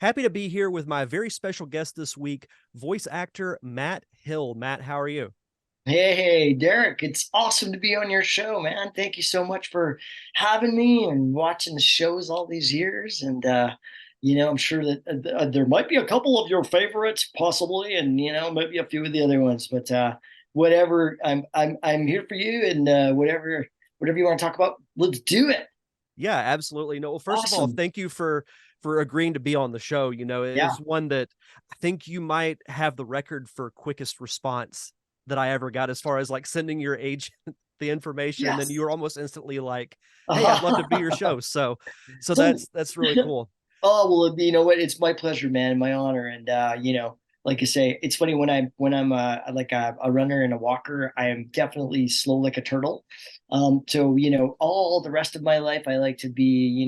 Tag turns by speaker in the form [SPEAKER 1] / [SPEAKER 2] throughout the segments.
[SPEAKER 1] Happy to be here with my very special guest this week, voice actor Matt Hill. Matt, how are you?
[SPEAKER 2] Hey, Derek, it's awesome to be on your show, man. Thank you so much for having me and watching the shows all these years. I'm sure that there might be a couple of your favorites possibly, and maybe a few of the other ones, but whatever, I'm here for you and whatever you want to talk about, let's do it.
[SPEAKER 1] Yeah, absolutely. No, well, first of all,
[SPEAKER 2] Awesome.
[SPEAKER 1] thank you for agreeing to be on the show. It
[SPEAKER 2] Yeah.
[SPEAKER 1] is one that I think you might have the record for quickest response that I ever got as far as like sending your agent the information and then you
[SPEAKER 2] Yes.
[SPEAKER 1] were almost instantly like, "Hey, I'd love to be your show." So
[SPEAKER 2] So
[SPEAKER 1] that's really cool.
[SPEAKER 2] Oh, well, you know what? It's my pleasure, man, my honor. Like I say, it's funny when I'm like a runner and a walker, I am definitely slow like a turtle. So all the rest of my life, I like to be,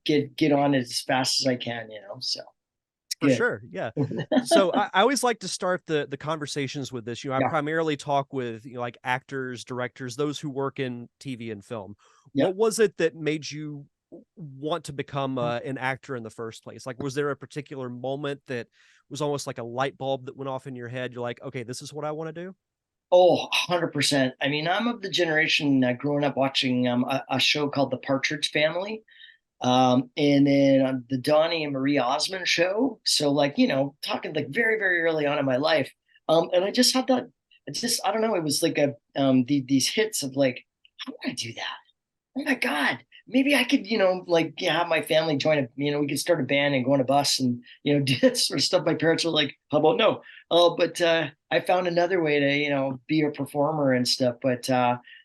[SPEAKER 2] get on as fast as I can. So
[SPEAKER 1] For
[SPEAKER 2] it's
[SPEAKER 1] sure. Yeah.
[SPEAKER 2] good.
[SPEAKER 1] So I always like to start the conversations with this. I
[SPEAKER 2] Yeah,
[SPEAKER 1] primarily talk with like actors, directors, those who work in TV and film.
[SPEAKER 2] yeah.
[SPEAKER 1] What was it that made you want to become an actor in the first place? Like, was there a particular moment that was almost like a light bulb that went off in your head? You're like, okay, this is what I want to do.
[SPEAKER 2] Oh, 100%. I mean, I'm of the generation growing up watching a show called The Partridge Family. And then the Donnie and Marie Osmond show. So like, talking like very, very early on in my life. And I just had that, I don't know, it was like these hits of like, how do I do that? Oh my God, maybe I could, like, yeah, have my family join we could start a band and go on a bus and, do that sort of stuff. My parents were like, how about no? But I found another way to, be a performer and stuff. But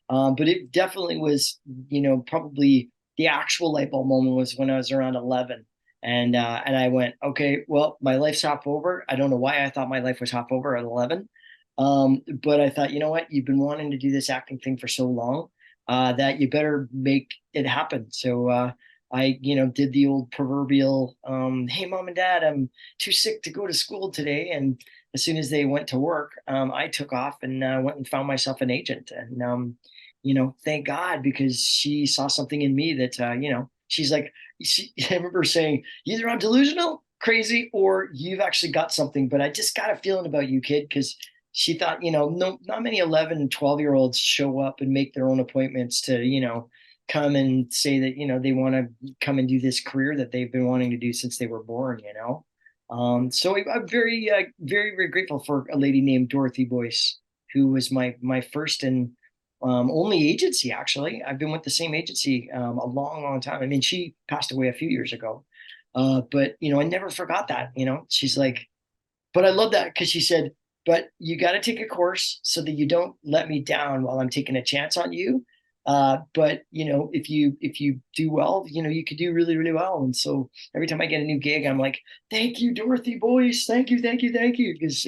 [SPEAKER 2] it definitely was, probably the actual light bulb moment was when I was around 11. And I went, okay, well, my life's half over. I don't know why I thought my life was half over at 11. But I thought, you know what? You've been wanting to do this acting thing for so long that you better make it happen. So I, did the old proverbial, "Hey, mom and dad, I'm too sick to go to school today." And as soon as they went to work, I took off and went and found myself an agent. And thank God because she saw something in me that, she's like, I remember saying, either I'm delusional, crazy, or you've actually got something. But I just got a feeling about you, kid, because she thought, no, not many 11 and 12-year-olds show up and make their own appointments to, come and say that, they want to come and do this career that they've been wanting to do since they were born. So I'm very, very, very grateful for a lady named Dorothy Boyce, who was my first and only agency, actually. I've been with the same agency a long, long time. I mean, she passed away a few years ago. But, I never forgot that, she's like, but I love that because she said, but you got to take a course so that you don't let me down while I'm taking a chance on you. But if you do well, you could do really, really well. And so every time I get a new gig, I'm like, thank you, Dorothy Boyce. Thank you, thank you, thank you. Because,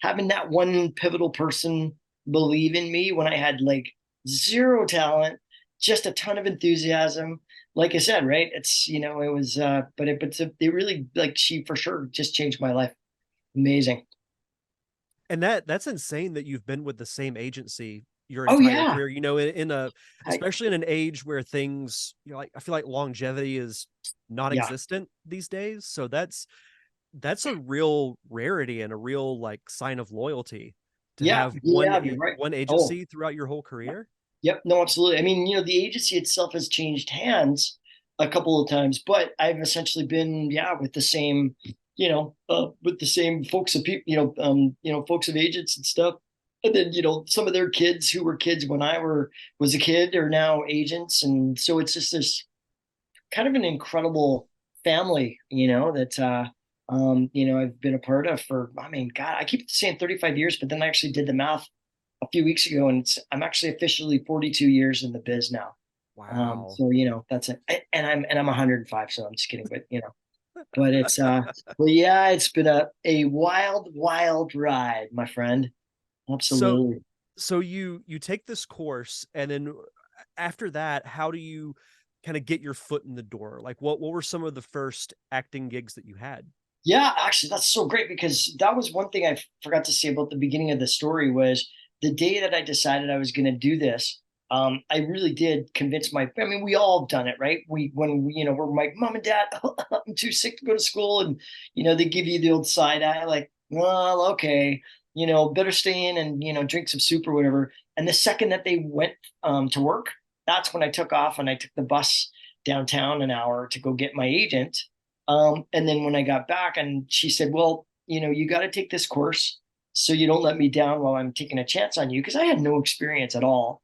[SPEAKER 2] having that one pivotal person believe in me when I had like zero talent, just a ton of enthusiasm. Like I said, right? It's, it was, it really, like, she for sure just changed my life. Amazing.
[SPEAKER 1] And that's insane that you've been with the same agency your
[SPEAKER 2] Oh
[SPEAKER 1] entire
[SPEAKER 2] yeah.
[SPEAKER 1] career, in a
[SPEAKER 2] I,
[SPEAKER 1] especially in an age where things, like I feel like longevity is
[SPEAKER 2] yeah.
[SPEAKER 1] non-existent these days. So that's a real rarity and a real like sign of loyalty to
[SPEAKER 2] Yeah.
[SPEAKER 1] have
[SPEAKER 2] Yeah. You're right.
[SPEAKER 1] one
[SPEAKER 2] Oh,
[SPEAKER 1] agency throughout your whole career.
[SPEAKER 2] yep. No, absolutely. I mean, the agency itself has changed hands a couple of times, but I've essentially been, yeah, with the same, with the same folks of people, folks of agents and stuff. And then, some of their kids who were kids when was a kid are now agents. And so it's just this kind of an incredible family, that I've been a part of for, I mean, God, I keep saying 35 years, but then I actually did the math a few weeks ago, and I'm actually officially 42 years in the biz now.
[SPEAKER 1] Wow.
[SPEAKER 2] So that's it. And I'm 105, so I'm just kidding, but but it's well, yeah, it's been a wild, wild ride, my friend.
[SPEAKER 1] So
[SPEAKER 2] Absolutely.
[SPEAKER 1] so you take this course and then after that, how do you kind of get your foot in the door? Like what were some of the first acting gigs that you had?
[SPEAKER 2] Yeah, actually, that's so great because that was one thing I forgot to say about the beginning of the story was the day that I decided I was going to do this. I really did convince I mean, we all have done it, right? When we, we're like, mom and dad, I'm too sick to go to school. And, they give you the old side eye, like, well, okay, better stay in and, drink some soup or whatever. And the second that they went to work, that's when I took off and I took the bus downtown an hour to go get my agent. And then when I got back and she said, well, you got to take this course so you don't let me down while I'm taking a chance on you. Because I had no experience at all.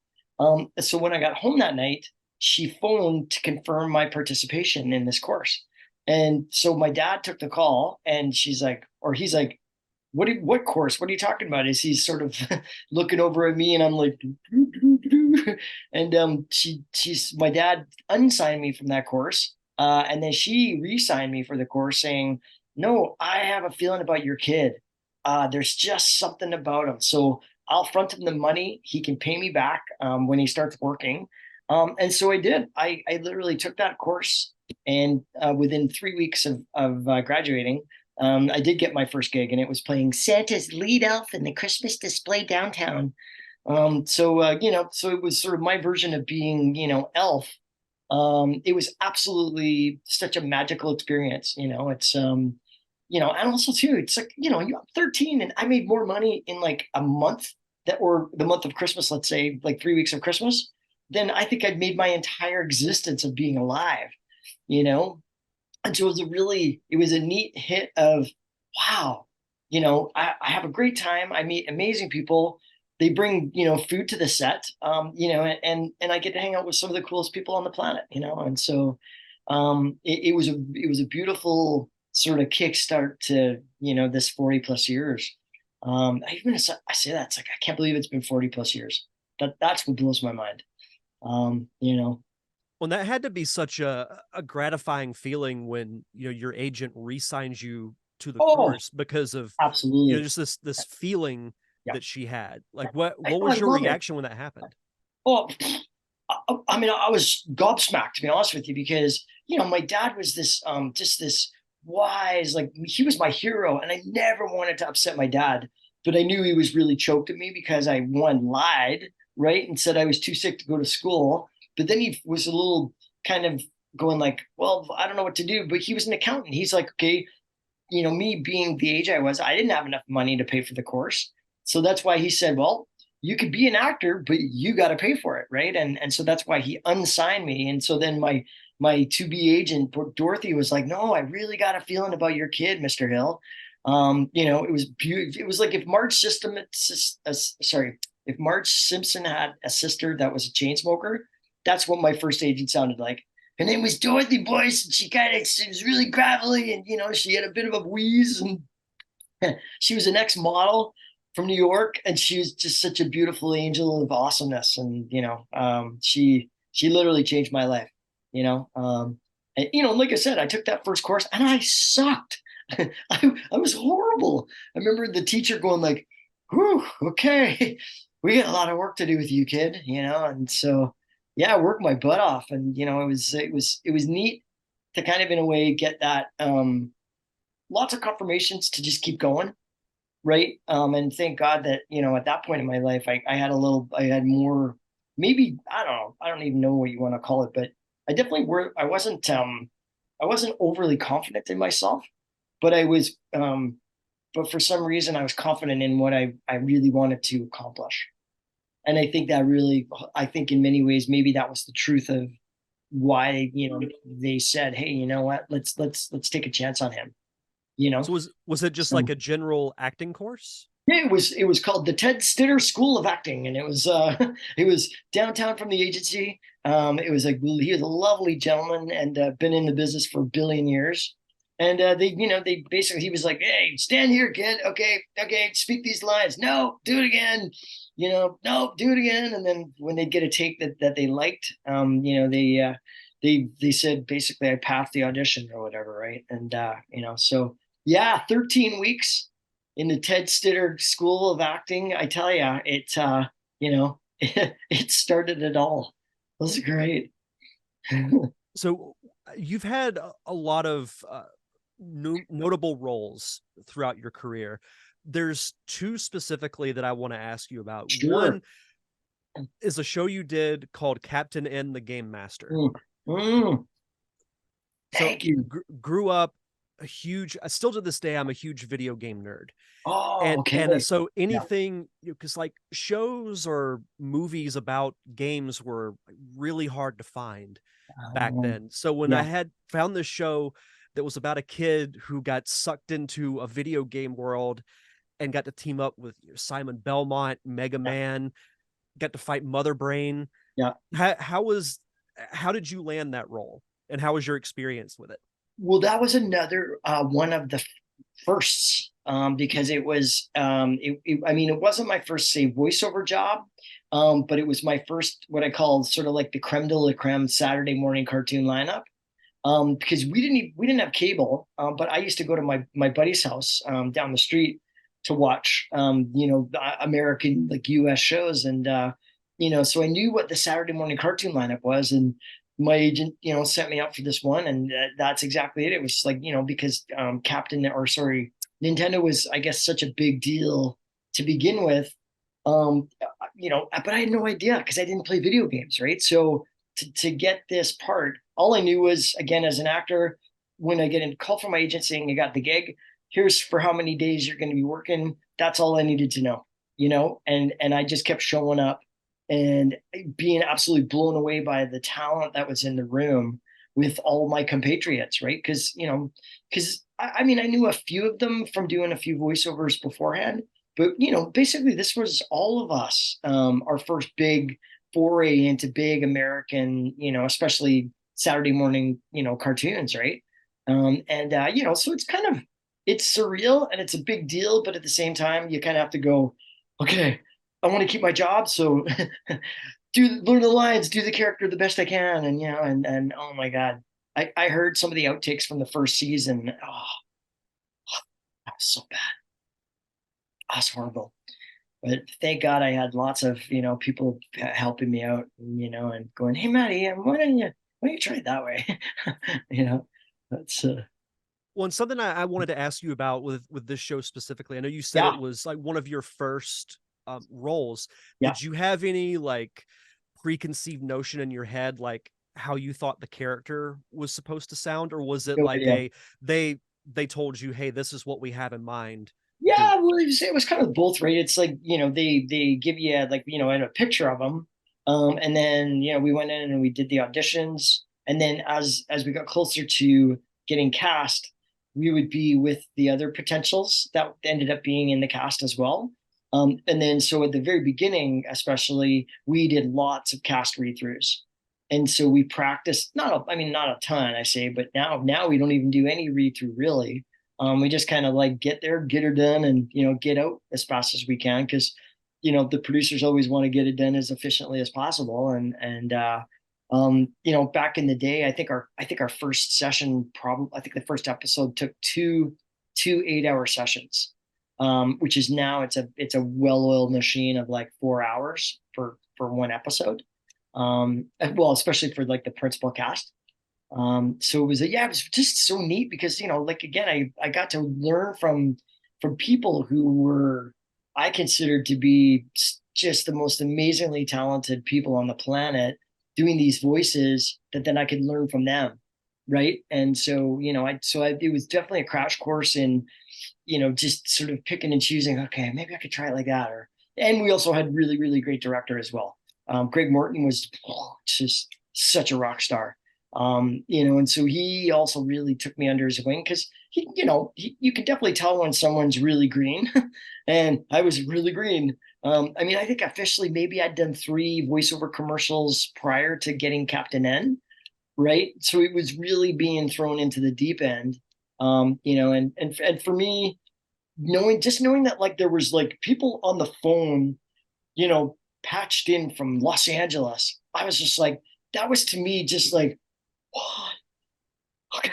[SPEAKER 2] So when I got home that night, she phoned to confirm my participation in this course. And so my dad took the call and he's like, what course? What are you talking about? Is he sort of looking over at me and I'm like, and she's my dad unsigned me from that course. And then she re-signed me for the course saying, no, I have a feeling about your kid. There's just something about him. So I'll front him the money. He can pay me back when he starts working. And so I did. I literally took that course, and within 3 weeks of graduating, I did get my first gig, and it was playing Santa's lead elf in the Christmas display downtown. So it was sort of my version of being, elf. It was absolutely such a magical experience. And also too, it's like, you're 13 and I made more money in like a month or the month of Christmas, let's say like 3 weeks of Christmas, than I think I'd made my entire existence of being alive, you know? And so it was a neat hit of, wow, I have a great time. I meet amazing people. They bring, food to the set, and I get to hang out with some of the coolest people on the planet, And so it was a beautiful sort of kickstart to, this 40 plus years. I say that, it's like, I can't believe it's been 40 plus years. That's what blows my mind. Um, you know,
[SPEAKER 1] Well, that had to be such a gratifying feeling when, your agent re-signs you to the
[SPEAKER 2] oh,
[SPEAKER 1] course because of,
[SPEAKER 2] absolutely.
[SPEAKER 1] just this feeling
[SPEAKER 2] Yeah.
[SPEAKER 1] that she had. Like, what
[SPEAKER 2] I
[SPEAKER 1] was your
[SPEAKER 2] love it.
[SPEAKER 1] reaction when that happened?
[SPEAKER 2] Oh, I mean, I was gobsmacked, to be honest with you, because my dad was this just this wise, like, he was my hero, and I never wanted to upset my dad, but I knew he was really choked at me because I lied, right, and said I was too sick to go to school. But then he was a little kind of going like, well, I don't know what to do. But he was an accountant. He's like, okay, me being the age I was, I didn't have enough money to pay for the course. So that's why he said, well, you could be an actor, but you got to pay for it, right? And so that's why he unsigned me. And so then my to be agent Dorothy was like, no, I really got a feeling about your kid, Mr. Hill. It was beautiful. It was like if Marge Simpson had a sister that was a chain smoker, that's what my first agent sounded like. Her name was Dorothy Boyce, and she was really gravelly, and she had a bit of a wheeze, and she was an ex-model from New York, and she was just such a beautiful angel of awesomeness. And she literally changed my life. And like I said, I took that first course and I sucked. I was horrible. I remember the teacher going like, "Whew, okay, we got a lot of work to do with you, kid." And so yeah, I worked my butt off, and it was neat to kind of in a way get that lots of confirmations to just keep going, right? And thank God that at that point in my life, I had more, maybe, I don't know, I don't even know what you want to call it, but I wasn't overly confident in myself, but but for some reason I was confident in what I really wanted to accomplish. And I think in many ways maybe that was the truth of why they said, hey, you know what, let's take a chance on him.
[SPEAKER 1] So was it just like
[SPEAKER 2] So
[SPEAKER 1] a general acting course?
[SPEAKER 2] yeah, it was called the Ted Stitter School of Acting, and it was it was downtown from the agency. It was like, he was a lovely gentleman and been in the business for a billion years. And they basically, he was like, hey, stand here, kid. Okay, okay, speak these lines. No, do it again. No, do it again. And then when they'd get a take that they liked, they said basically I passed the audition or whatever, right? And so yeah, 13 weeks in the Ted Stitter School of Acting. I tell you, it started it all. It was great.
[SPEAKER 1] So you've had a lot of notable roles throughout your career. There's two specifically that I want to ask you about.
[SPEAKER 2] Sure.
[SPEAKER 1] One, is a show you did called Captain N the Game Master.
[SPEAKER 2] Mm. Mm.
[SPEAKER 1] So
[SPEAKER 2] Thank you.
[SPEAKER 1] grew up a huge, still to this day, I'm a huge video game nerd.
[SPEAKER 2] Oh,
[SPEAKER 1] And
[SPEAKER 2] okay.
[SPEAKER 1] so
[SPEAKER 2] Yeah.
[SPEAKER 1] anything, because like shows or movies about games were really hard to find back then. So when I
[SPEAKER 2] Yeah.
[SPEAKER 1] had found this show that was about a kid who got sucked into a video game world and got to team up with Simon Belmont, Mega
[SPEAKER 2] Yeah.
[SPEAKER 1] Man, got to fight Mother Brain.
[SPEAKER 2] Yeah.
[SPEAKER 1] How was, how did you land that role, and how was your experience with it?
[SPEAKER 2] Well, that was another one of the firsts, because it was I mean, it wasn't my first, say, voiceover job, but it was my first, what I call sort of like the creme de la creme Saturday morning cartoon lineup. Because we didn't have cable, but I used to go to my buddy's house down the street to watch American, like, US shows, and so I knew what the Saturday morning cartoon lineup was, and my agent set me up for this one, and that's exactly it. It was like, because Nintendo was, I guess, such a big deal to begin with. But I had no idea because I didn't play video games, right? So to get this part, all I knew was, again, as an actor, when I get a call from my agent saying you got the gig, here's for how many days you're going to be working. That's all I needed to know, and I just kept showing up and being absolutely blown away by the talent that was in the room with all my compatriots, right? Because I mean, I knew a few of them from doing a few voiceovers beforehand, but basically this was all of us, our first big foray into big American, especially Saturday morning, cartoons, right? So it's surreal and it's a big deal, but at the same time, you kind of have to go, okay, I want to keep my job, so learn the lines, do the character the best I can, and oh my god, I heard some of the outtakes from the first season. Oh, that was so bad. That was horrible. But thank God I had lots of people helping me out, and going, "Hey, Maddie, why don't you try it that way?" you know, that's
[SPEAKER 1] Well, and something I wanted to ask you about with this show specifically, I know you said it
[SPEAKER 2] yeah,
[SPEAKER 1] was like one of your first roles.
[SPEAKER 2] yeah,
[SPEAKER 1] Did you have any like preconceived notion in your head, like how you thought the character was supposed to sound, or was it
[SPEAKER 2] no
[SPEAKER 1] like
[SPEAKER 2] idea.
[SPEAKER 1] a they told you, hey, this is what we have in mind, do
[SPEAKER 2] Yeah,
[SPEAKER 1] it?
[SPEAKER 2] well, it was kind of both, right? It's like, they give you, like, and a picture of them. And then, we went in and we did the auditions. And then as we got closer to getting cast, we would be with the other potentials that ended up being in the cast as well. And then so at the very beginning, especially, we did lots of cast read-throughs. And so we practiced, I mean, not a ton, I say, but now we don't even do any read-through really. We just kind of like get there, get her done, and get out as fast as we can, because the producers always want to get it done as efficiently as possible. Back in the day, I think our first session, probably, I think the first episode took two 8-hour sessions, which is now it's a well-oiled machine of like 4 hours for one episode. Well, especially for like the principal cast. So it was just so neat because, like, again, I got to learn from people who were, I considered to be just the most amazingly talented people on the planet, doing these voices that then I could learn from them, right? And so, it was definitely a crash course in, just sort of picking and choosing. Okay, maybe I could try it like that, and we also had really, really great director as well. Greg Morton was just such a rock star. And so he also really took me under his wing because you can definitely tell when someone's really green, and I was really green. I mean, I think officially maybe I'd done 3 voiceover commercials prior to getting Captain N, right? So it was really being thrown into the deep end. And for me, knowing that, like, there was like people on the phone, patched in from Los Angeles, I was just like, that was to me just like, what? Okay.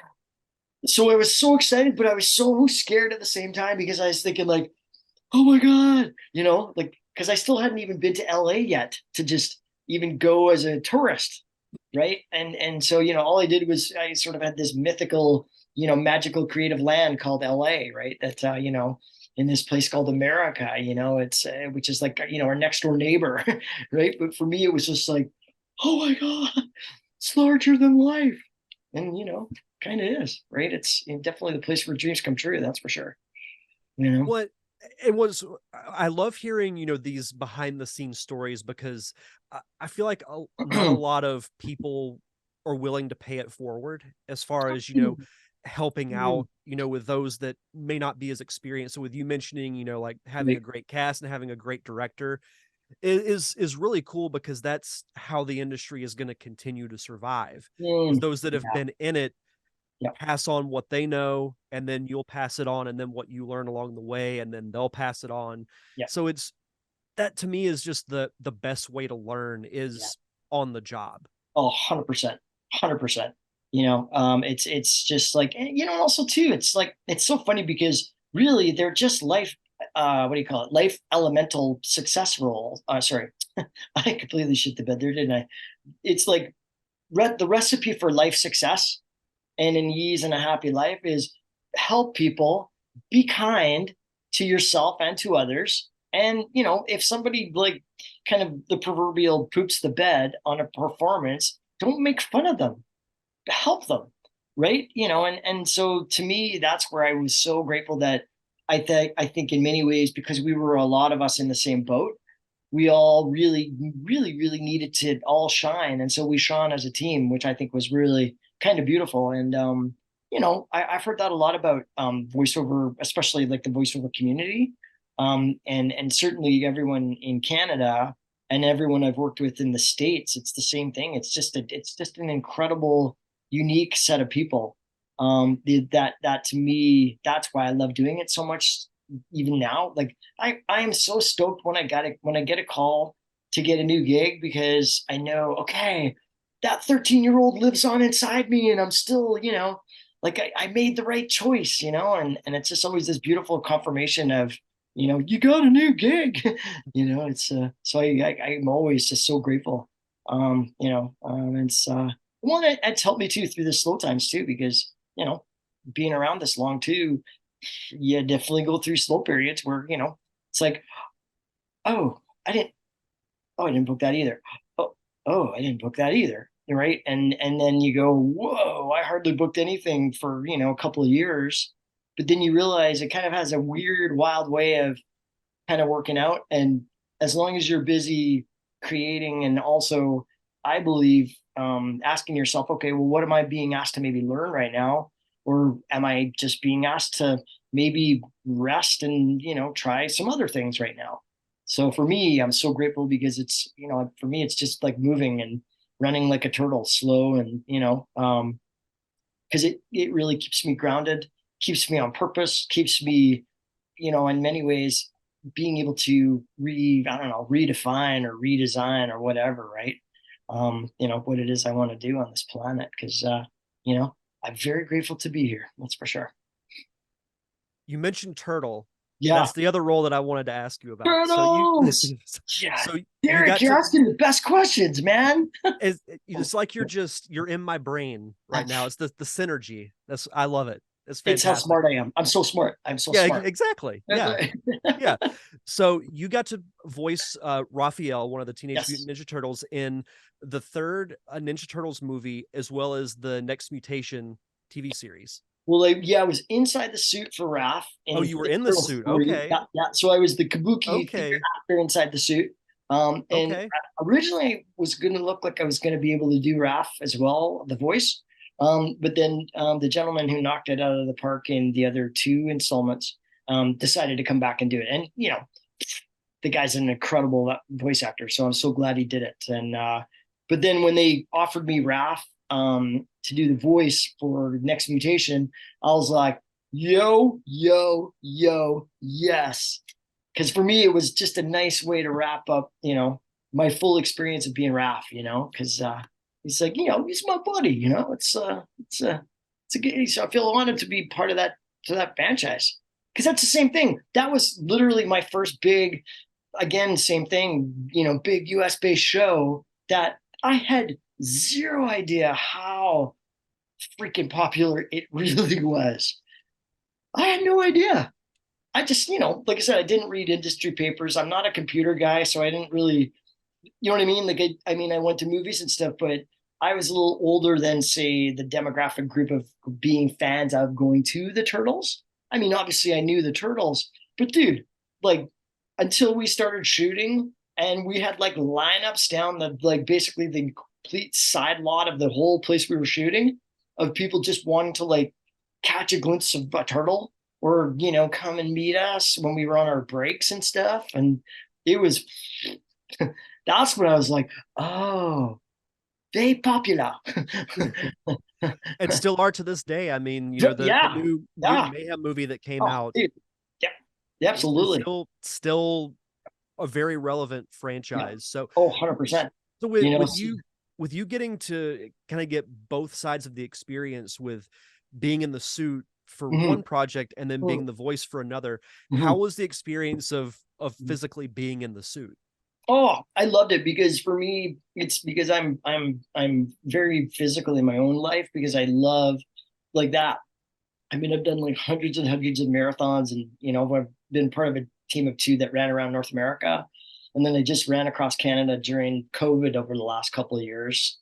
[SPEAKER 2] So I was so excited, but I was so scared at the same time because I was thinking, like, oh my God, like, because I still hadn't even been to LA yet to just even go as a tourist, right? And so, all I did was I sort of had this mythical, magical creative land called LA, right? That in this place called America. It's which is like our next door neighbor, right? But for me, it was just like, oh my god, it's larger than life, and kind of is, right? It's definitely the place where dreams come true. That's for sure.
[SPEAKER 1] What it was, I love hearing, these behind the scenes stories, because I feel like not a lot of people are willing to pay it forward as far as, helping out, with those that may not be as experienced. So with you mentioning, like having a great cast and having a great director is really cool, because that's how the industry is going to continue to survive, is those that have
[SPEAKER 2] Yeah.
[SPEAKER 1] been in it
[SPEAKER 2] Yeah.
[SPEAKER 1] pass on what they know, and then you'll pass it on, and then what you learn along the way, and then they'll pass it on.
[SPEAKER 2] Yeah.
[SPEAKER 1] So it's that, to me, is just the best way to learn,
[SPEAKER 2] Yeah.
[SPEAKER 1] is on the job.
[SPEAKER 2] Oh, 100%. 100%. It's just like, also too, it's like, it's so funny because really they're just life, what do you call it? Life elemental success role. Sorry, I completely shit the bed there, didn't I? It's like the recipe for life success and an ease and a happy life is help people, be kind to yourself and to others. And, if somebody like kind of the proverbial poops the bed on a performance, don't make fun of them, help them. Right. And so to me, that's where I was so grateful that I think in many ways, because we were a lot of us in the same boat, we all really, really, really needed to all shine. And so we shone as a team, which I think was really kind of beautiful. And, I've heard that a lot about voiceover, especially like the voiceover community. And certainly everyone in Canada and everyone I've worked with in the States, it's the same thing. It's just an incredible, unique set of people. That to me, that's why I love doing it so much even now. Like I am so stoked when I get a call to get a new gig, because I know, okay, that 13-year-old lives on inside me, and I'm still, like I made the right choice, and it's just always this beautiful confirmation of, you got a new gig. It's so I'm always just so grateful. It's one, it's helped me too through the slow times too, because being around this long too, you definitely go through slow periods where it's like, oh, I didn't I didn't book that either. I didn't book that either. Right. And then you go, whoa, I hardly booked anything for, a couple of years. But then you realize it kind of has a weird, wild way of kind of working out. And as long as you're busy creating, and also I believe asking yourself, okay, well, what am I being asked to maybe learn right now? Or am I just being asked to maybe rest and, try some other things right now? So for me, I'm so grateful, because it's, for me, it's just like moving and running like a turtle, slow, and, because it really keeps me grounded, keeps me on purpose, keeps me, in many ways being able to I don't know, redefine or redesign or whatever, right? What it is I want to do on this planet. Because I'm very grateful to be here. That's for sure.
[SPEAKER 1] You mentioned Turtle.
[SPEAKER 2] Yeah.
[SPEAKER 1] That's the other role that I wanted to ask you about. So you
[SPEAKER 2] Turtles. Yeah.
[SPEAKER 1] so you
[SPEAKER 2] Derek,
[SPEAKER 1] got
[SPEAKER 2] you're
[SPEAKER 1] to,
[SPEAKER 2] asking the best questions, man.
[SPEAKER 1] it's like you're in my brain right now. It's the synergy. I love it. It's
[SPEAKER 2] It's how
[SPEAKER 1] fantastic.
[SPEAKER 2] smart I am. I'm so smart. I'm so
[SPEAKER 1] Yeah,
[SPEAKER 2] smart.
[SPEAKER 1] exactly. Yeah. Yeah. So you got to voice Raphael, one of the Teenage
[SPEAKER 2] Yes.
[SPEAKER 1] Mutant Ninja Turtles, in the third Ninja Turtles movie, as well as the Next Mutation TV series.
[SPEAKER 2] Well, yeah, I was inside the suit for Raph
[SPEAKER 1] Oh,
[SPEAKER 2] in
[SPEAKER 1] you were in the
[SPEAKER 2] Turtles
[SPEAKER 1] suit.
[SPEAKER 2] 3.
[SPEAKER 1] Okay.
[SPEAKER 2] Yeah, yeah. So I was the Kabuki figure
[SPEAKER 1] Okay.
[SPEAKER 2] actor inside the suit. And
[SPEAKER 1] Okay.
[SPEAKER 2] originally I was going to look like I was going to be able to do Raph as well, the voice. But then the gentleman who knocked it out of the park in the other two installments decided to come back and do it. And, the guy's an incredible voice actor. So I'm so glad he did it. And, but then when they offered me Raph to do the voice for Next Mutation, I was like, yo, yo, yo, yes. Because for me, it was just a nice way to wrap up, my full experience of being Raph, because he's like, he's my buddy, it's a good, so I feel honored to be part of that franchise. Because that's the same thing. That was literally my first big, again, same thing, big US based show that I had zero idea how freaking popular it really was. I had no idea. I just, like I said, I didn't read industry papers. I'm not a computer guy, so I didn't really, you know what I mean? Like, I mean, I went to movies and stuff, but I was a little older than, say, the demographic group of being fans of going to the Turtles. I mean, obviously, I knew the Turtles, but dude, like, until we started shooting and we had like lineups down the, like, basically the complete side lot of the whole place we were shooting of people just wanting to like catch a glimpse of a turtle or, come and meet us when we were on our breaks and stuff. And it was, that's when I was like, oh, very popular.
[SPEAKER 1] And still are to this day. I mean, the
[SPEAKER 2] Yeah,
[SPEAKER 1] new
[SPEAKER 2] yeah.
[SPEAKER 1] Mutant Mayhem movie that came
[SPEAKER 2] Oh,
[SPEAKER 1] out
[SPEAKER 2] dude. Yeah, yeah,
[SPEAKER 1] is
[SPEAKER 2] absolutely.
[SPEAKER 1] still a very relevant
[SPEAKER 2] Yeah.
[SPEAKER 1] franchise. So
[SPEAKER 2] Oh, 100%.
[SPEAKER 1] so
[SPEAKER 2] You know,
[SPEAKER 1] with you getting to kind of get both sides of the experience with being in the suit for
[SPEAKER 2] mhm,
[SPEAKER 1] one project and then
[SPEAKER 2] mhm,
[SPEAKER 1] being the voice for another, how
[SPEAKER 2] mhm.
[SPEAKER 1] was the experience of physically being in the suit?
[SPEAKER 2] Oh, I loved it because for me, it's because I'm very physical in my own life because I love like that. I mean, I've done like hundreds and hundreds of marathons, and I've been part of a team of two that ran around North America, and then I just ran across Canada during COVID over the last couple of years.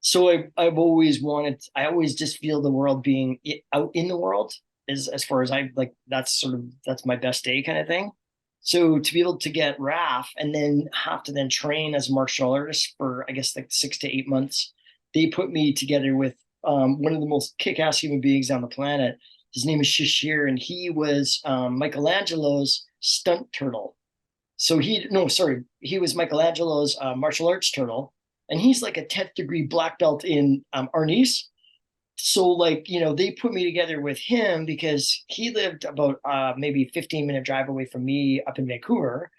[SPEAKER 2] So I've always wanted. I always just feel the world being out in the world as far as I like. That's my best day kind of thing. So to be able to get RAF and then have to then train as a martial artist for I guess like 6 to 8 months, they put me together with one of the most kick-ass human beings on the planet. His name is Shishir, and he was Michelangelo's stunt turtle. So he no, sorry, he was Michelangelo's martial arts turtle, and he's like a 10th degree black belt in arnis. So like they put me together with him because he lived about maybe 15-minute drive away from me up in Vancouver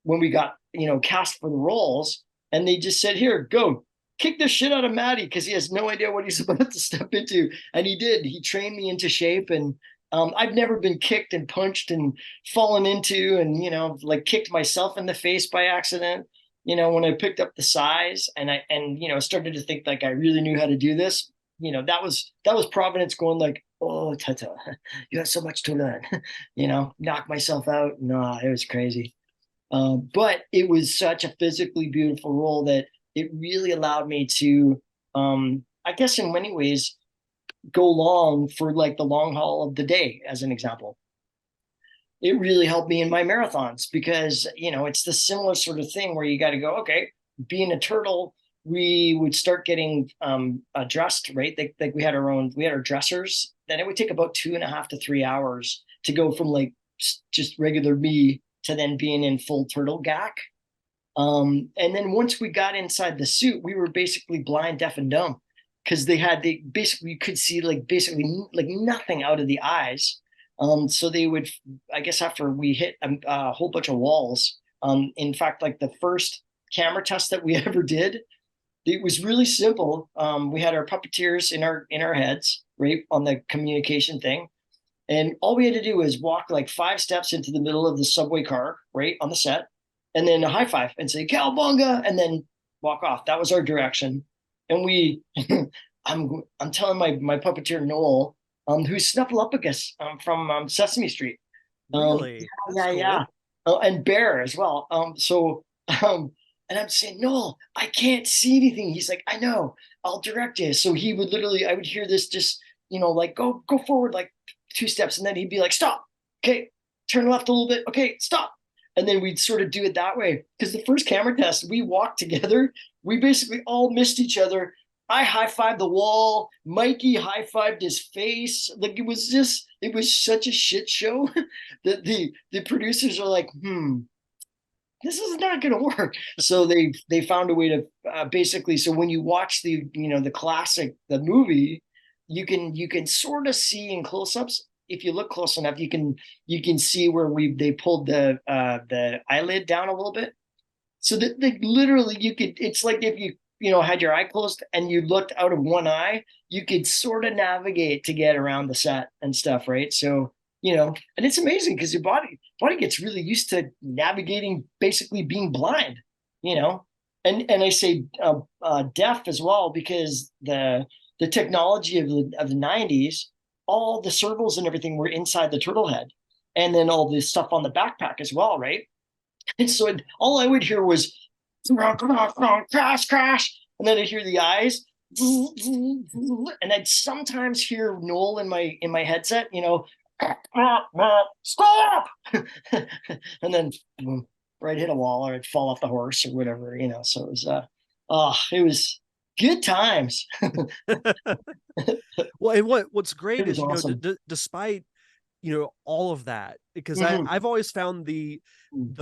[SPEAKER 2] when we got cast for the roles, and they just said, "Here, go." Kick the shit out of Maddie because he has no idea what he's about to step into. And he did. He trained me into shape. And I've never been kicked and punched and fallen into and, like kicked myself in the face by accident. When I picked up the size and started to think like I really knew how to do this, that was Providence going like, oh, Tata, you have so much to learn, knock myself out. No, it was crazy. But it was such a physically beautiful role that it really allowed me to, I guess, in many ways, go long for like the long haul of the day, as an example. It really helped me in my marathons because, it's the similar sort of thing where you got to go, okay, being a turtle, we would start getting dressed, right? Like we had our dressers. Then it would take about 2.5 to 3 hours to go from like just regular me to then being in full turtle gack. And then once we got inside the suit, we were basically blind, deaf, and dumb because they basically you could see like basically like nothing out of the eyes. So they would, I guess, after we hit a whole bunch of walls. In fact, like the first camera test that we ever did, it was really simple. We had our puppeteers in our heads, right, on the communication thing, and all we had to do was walk like 5 steps into the middle of the subway car, right, on the set, and then a high five and say "Cowabunga," and then walk off. That was our direction. And I'm telling my puppeteer Noel, who's Snuffleupagus from Sesame Street.
[SPEAKER 1] Really? That's
[SPEAKER 2] Yeah, yeah.
[SPEAKER 1] cool.
[SPEAKER 2] And Bear as well. Um, and I'm saying, Noel, I can't see anything. He's like, I know, I'll direct you. So he would literally, I would hear this just, like go forward like 2 steps, and then he'd be like, stop. Okay, turn left a little bit. Okay, stop. And then we'd sort of do it that way. Because the first camera test, we walked together. We basically all missed each other. I high-fived the wall. Mikey high-fived his face. Like it was such a shit show that the producers are like, this is not going to work. So they found a way to basically. So when you watch the classic the movie, you can sort of see in close-ups. If you look close enough, you can see where they pulled the eyelid down a little bit. So that they literally you could. It's like if you had your eye closed and you looked out of one eye, you could sort of navigate to get around the set and stuff, right? So and it's amazing because your body gets really used to navigating basically being blind, you know. And I say deaf as well because the technology of the 90s, all the servos and everything were inside the turtle head. and then all this stuff on the backpack as well, right? And so all I would hear was crash, crash, and then I'd hear the eyes, and I'd sometimes hear Noel in my headset, stop, and then or I'd hit a wall or I'd fall off the horse or whatever, So it was good times.
[SPEAKER 1] Well, and what's
[SPEAKER 2] It
[SPEAKER 1] great
[SPEAKER 2] was
[SPEAKER 1] is,
[SPEAKER 2] awesome.
[SPEAKER 1] despite all of that, because
[SPEAKER 2] Mm-hmm.
[SPEAKER 1] I've always found the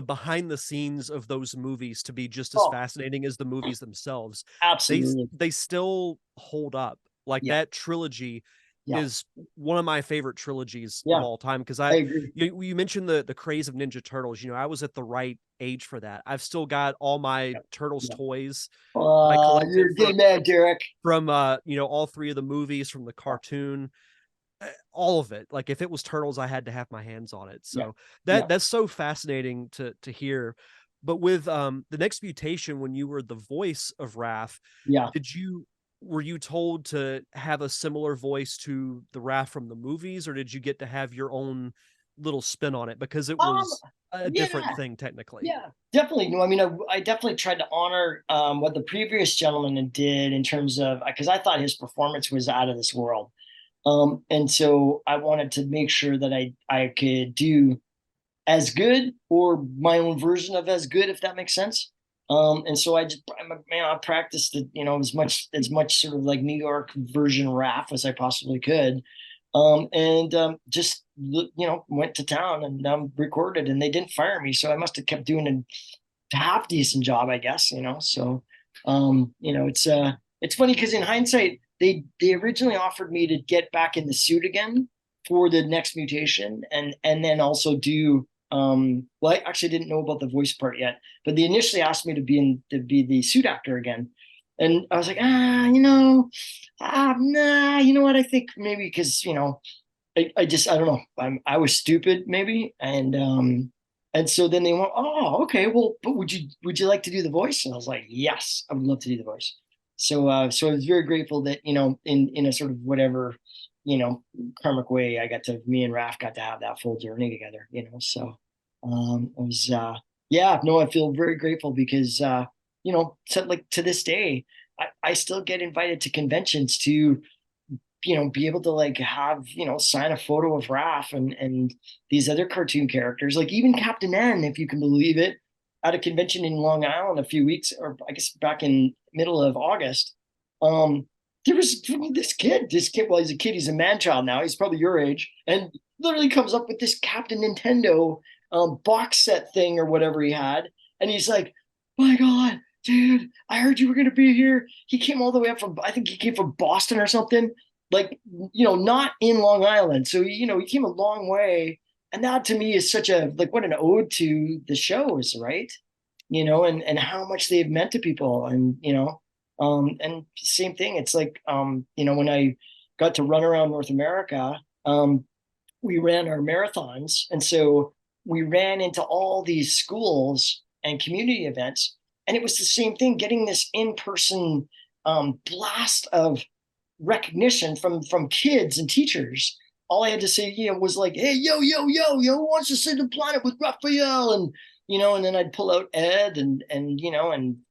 [SPEAKER 1] behind the scenes of those movies to be just as
[SPEAKER 2] Oh,
[SPEAKER 1] fascinating as the movies themselves. they
[SPEAKER 2] absolutely.
[SPEAKER 1] they still hold up. Like,
[SPEAKER 2] Yeah.
[SPEAKER 1] that trilogy
[SPEAKER 2] Yeah.
[SPEAKER 1] is one of my favorite trilogies of
[SPEAKER 2] Yeah.
[SPEAKER 1] all time, because
[SPEAKER 2] I agree.
[SPEAKER 1] you mentioned the craze of Ninja Turtles. I was at the right age for that. I've still got all my
[SPEAKER 2] Yeah.
[SPEAKER 1] Turtles
[SPEAKER 2] Yeah.
[SPEAKER 1] toys that I
[SPEAKER 2] You're
[SPEAKER 1] collected
[SPEAKER 2] a good man, Derek.
[SPEAKER 1] from all three of the movies, from the cartoon, all of it. Like, if it was Turtles, I had to have my hands on it.
[SPEAKER 2] Yeah.
[SPEAKER 1] So
[SPEAKER 2] Yeah.
[SPEAKER 1] that's so fascinating to hear. But with the Next Mutation, when you were the voice of Raph,
[SPEAKER 2] Yeah.
[SPEAKER 1] did you were you told to have a similar voice to the Raph from the movies, or did you get to have your own little spin on it, because it
[SPEAKER 2] Um,
[SPEAKER 1] was a different
[SPEAKER 2] yeah.
[SPEAKER 1] thing technically?
[SPEAKER 2] Yeah, definitely. No, I mean, I definitely tried to honor what the previous gentleman did in terms of, because I thought his performance was out of this world. And so I wanted to make sure that I could do as good or my own version of as good, if that makes sense. And so I practiced it, as much sort of like New York version rap as I possibly could. And just went to town and recorded, and they didn't fire me, so I must have kept doing a half decent job, I guess. So it's funny because in hindsight, they originally offered me to get back in the suit again for the Next Mutation, and then also do well, I actually didn't know about the voice part yet, but they initially asked me to be the suit actor again. And I was like, nah, you know what? I think maybe because, I don't know. I was stupid maybe. And so then they went, oh, okay, well, but would you like to do the voice? And I was like, yes, I would love to do the voice. So I was very grateful that, in a sort of whatever, karmic way, me and Raph got to have that full journey together, So it was, yeah, no, I feel very grateful because, like to this day, I still get invited to conventions to, be able to like have, sign a photo of Raph and these other cartoon characters, like even Captain N, if you can believe it, at a convention in Long Island a few weeks, or I guess back in middle of August. Um, there was this kid, well, he's a kid, he's a man child now, he's probably your age, and literally comes up with this Captain Nintendo box set thing or whatever he had. And he's like, my God, dude, I heard you were going to be here. He came all the way up from, I think he came from Boston or something, like, not in Long Island. So, he came a long way. And that to me is such a, like, what an ode to the shows, right? And how much they've meant to people. And same thing. It's like, when I got to run around North America, we ran our marathons. And so we ran into all these schools and community events. And it was the same thing, getting this in person blast of recognition from kids and teachers. All I had to say, was like, "Hey, yo, yo, yo, yo, who wants to see the planet with Raphael?" And then I'd pull out Ed and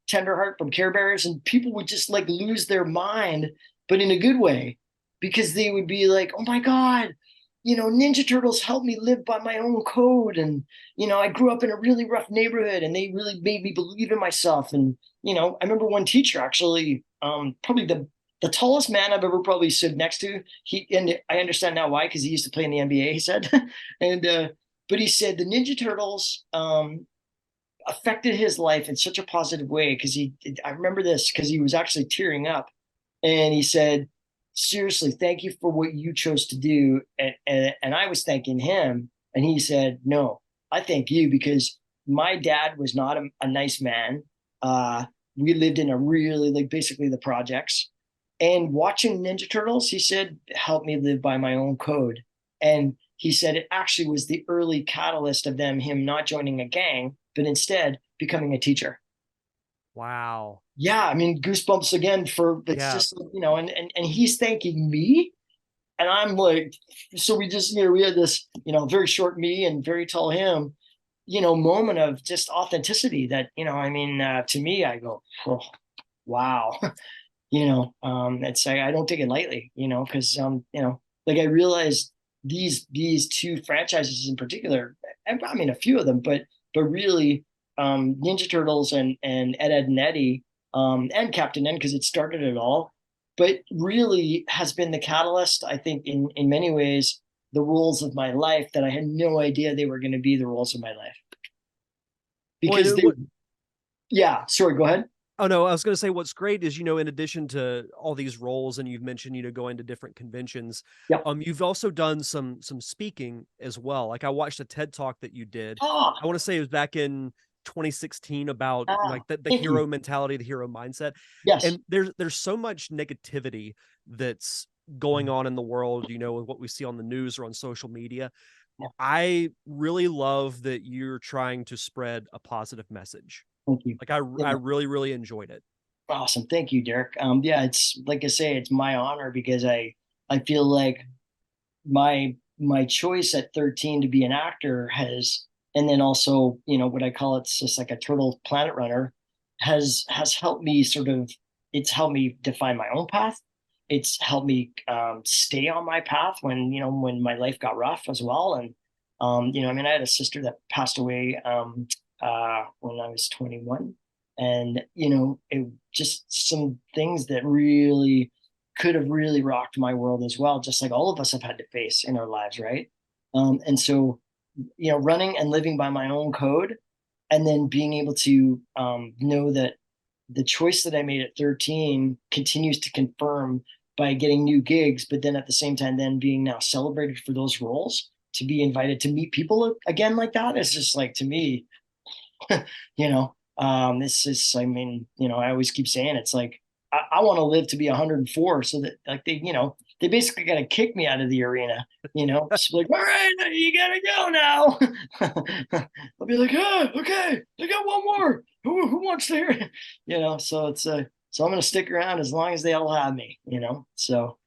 [SPEAKER 2] Tenderheart from Care Bears, and people would just like lose their mind, but in a good way, because they would be like, "Oh my God, Ninja Turtles helped me live by my own code, and I grew up in a really rough neighborhood, and they really made me believe in myself." And I remember one teacher actually, probably the tallest man I've ever probably stood next to. And I understand now why, because he used to play in the NBA, he said. and But he said the Ninja Turtles affected his life in such a positive way, because I remember this because he was actually tearing up, and he said, seriously, thank you for what you chose to do. And I was thanking him, and he said, no, I thank you, because my dad was not a nice man. We lived in a really, like, basically the projects, and watching Ninja Turtles, he said, helped me live by my own code. And he said it actually was the early catalyst of him not joining a gang, but instead becoming a teacher.
[SPEAKER 1] Wow.
[SPEAKER 2] Yeah, I mean, goosebumps again. For it's
[SPEAKER 1] Yeah.
[SPEAKER 2] just, and he's thanking me. and I'm like, so we just, we had this, very short me and very tall him, moment of just authenticity that, I mean, to me, I go, oh, wow. It's like, I don't take it lightly, because, like I realized these two franchises in particular, and I mean, a few of them, but really, Ninja Turtles and Ed and Eddie, and Captain N, because it started it all, but really has been the catalyst, I think, in many ways, the roles of my life that I had no idea they were going to be the roles of my life.
[SPEAKER 1] Well,
[SPEAKER 2] Because they, yeah, sorry, go ahead.
[SPEAKER 1] oh no, I was going to say what's great is, in addition to all these roles, and you've mentioned, going to different conventions,
[SPEAKER 2] Yeah.
[SPEAKER 1] you've also done some speaking as well. Like I watched a TED talk that you did.
[SPEAKER 2] Ah,
[SPEAKER 1] I want to say it was back in 2016 about like the
[SPEAKER 2] thank you.
[SPEAKER 1] hero mentality, the hero mindset.
[SPEAKER 2] Yes.
[SPEAKER 1] And there's so much negativity that's going on in the world, with what we see on the news or on social media.
[SPEAKER 2] Yeah,
[SPEAKER 1] I really love that you're trying to spread a positive message.
[SPEAKER 2] thank you.
[SPEAKER 1] Like I
[SPEAKER 2] Yeah.
[SPEAKER 1] I really really enjoyed it.
[SPEAKER 2] Awesome. Thank you, Derek. Yeah, it's like I say, it's my honor because I feel like my choice at 13 to be an actor has, and then also, what I call it's just like a turtle planet runner, has helped me sort of, it's helped me define my own path. It's helped me stay on my path when my life got rough as well. And I mean, I had a sister that passed away when I was 21. And it just some things that really could have really rocked my world as well, just like all of us have had to face in our lives, right? And so, running and living by my own code, and then being able to know that the choice that I made at 13 continues to confirm by getting new gigs, but then at the same time, then being now celebrated for those roles, to be invited to meet people again like that is just like, to me, this is, I mean, I always keep saying it's like, I want to live to be 104 so that like they basically got to kick me out of the arena, just like, all right, you gotta go now. I'll be like, oh, okay, I got one more. Who wants to hear it? So it's so I'm gonna stick around as long as they all have me, So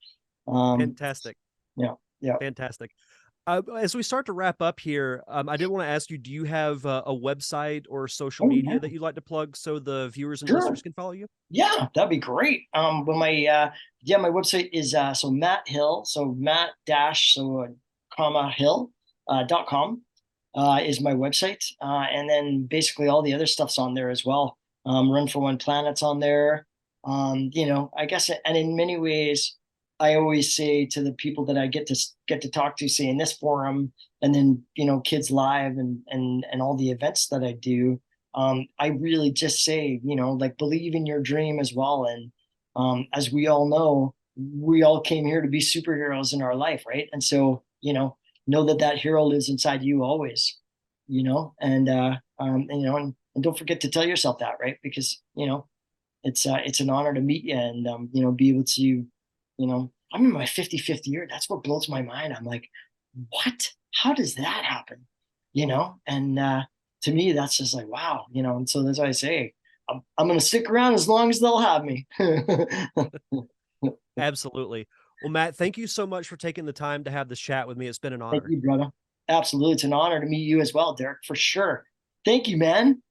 [SPEAKER 1] Fantastic.
[SPEAKER 2] yeah, yeah.
[SPEAKER 1] Fantastic. As we start to wrap up here, I did want to ask you, do you have a website or social
[SPEAKER 2] Oh yeah,
[SPEAKER 1] media that you'd like to plug so the viewers and
[SPEAKER 2] sure.
[SPEAKER 1] listeners can follow you?
[SPEAKER 2] Yeah, that'd be great. But my website is so Matt Hill, so Matt dash so comma Hill .com is my website, and then basically all the other stuff's on there as well. Run for One Planet's on there. I guess, and in many ways, I always say to the people that I get to talk to, say in this forum, and then Kids Live and all the events that I do, I really just say, like, believe in your dream as well. And as we all know, we all came here to be superheroes in our life, right? And so, know that that hero lives inside you always, and don't forget to tell yourself that, right? Because, it's an honor to meet you and, be able to, I'm in my 55th year. That's what blows my mind. I'm like, what? How does that happen? And, to me, that's just like, wow, and so that's why I say, I'm going to stick around as long as they'll have me.
[SPEAKER 1] Absolutely. Well, Matt, thank you so much for taking the time to have this chat with me. It's been an
[SPEAKER 2] Thank
[SPEAKER 1] honor.
[SPEAKER 2] you, brother. Absolutely. It's an honor to meet you as well, Derek, for sure. Thank you, man.